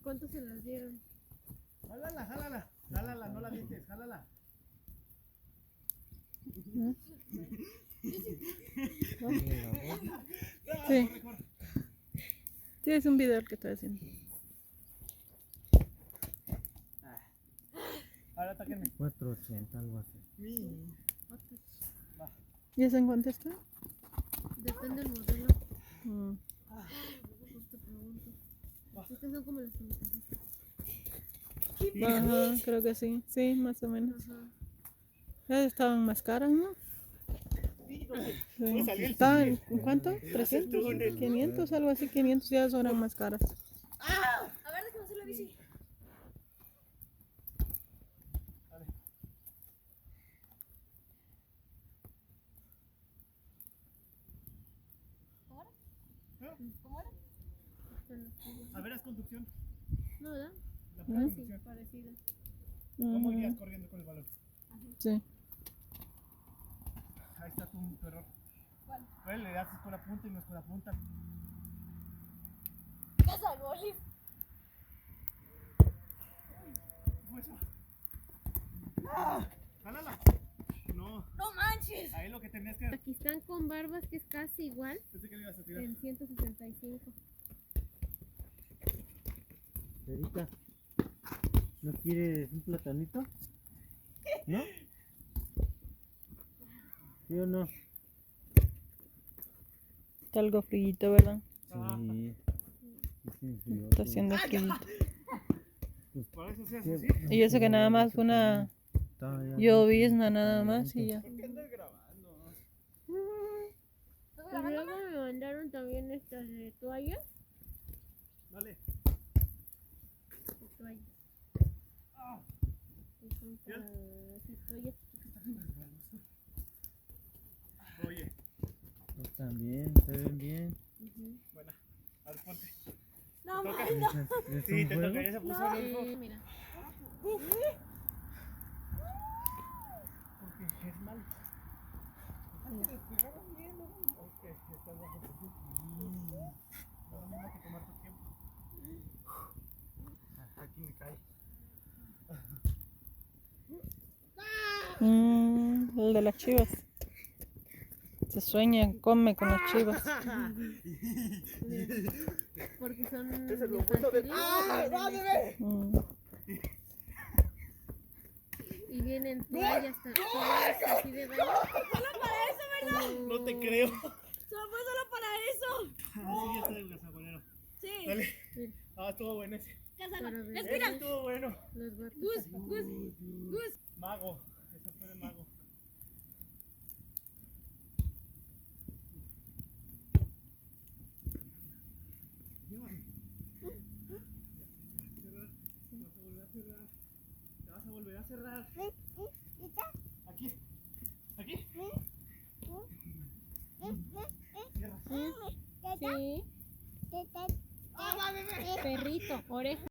cuánto se las dieron? Jálala, jálala. Jálala, no la dices, jálala. ¿No? Sí. Sí, es un video que estoy haciendo. Ahora táquenme. 480, algo así. ¿Y eso en cuánto está? Depende del modelo. Justo pregunto. Estas son como las imitaciones. Ajá, creo que sí. Sí, más o menos. Ya estaban más caras, ¿no? Sí. ¿Estaban en cuánto? ¿300? ¿500? Algo así, 500 ya son más caras. A ver, déjame hacer la bici. ¿Cómo era? A ver, haz conducción. No, ¿verdad? La Sí, conducción. parecida. ¿Cómo irías corriendo con el balón? Sí. Ahí está tu error. ¿Cuál? Pues le haces con la punta y no es con la punta. Casa goles. ¿Cómo eso? Jálala. No. No manches. Ahí lo que tenías que... Aquí están con barbas que es casi igual. Pensé que le ibas a tirar. En 165. Erika, ¿no quieres un platanito? ¿No? ¿Sí o no? Está algo frillito, ¿verdad? Sí. Sí, sí, Está haciendo frillito. Por eso se hace ¿Qué? así. Y eso que nada más fue una llovizna nada más y ya. ¿Por qué andas grabando? Y luego me mandaron también estas de toallas. Dale. De toallas. Ah. Y son para hacer toallas. Oye, Pues también, se ven bien. buena. A ver, ponte. No, ¿Te toca? ¿Es Sí, un te juego? toca. Ya se puso el ojo. Mira. Porque es malo. Antes despegaron bien, ¿no? Ok, estás bajo presión. No lo mismo que tomar tu tiempo. Aquí me cae. El de las chivas. Se sueña, come con las chivas. Porque son Es el opuesto del... ¡Ah! ¡Va, bebé! y vienen toallas así de baño. Solo para eso, ¿verdad? No te creo. Solo para eso. Así ya está el gasagonero. Sí. Dale. Sí. Ah, estuvo bueno ese. Cásalo. Ese estuvo bueno. Los gatos. Gus. Mago. Eso fue de mago. Te vas a volver a cerrar. Aquí. Aquí. Cierra. Sí. ¡Ah, va, bebé! Perrito, oreja.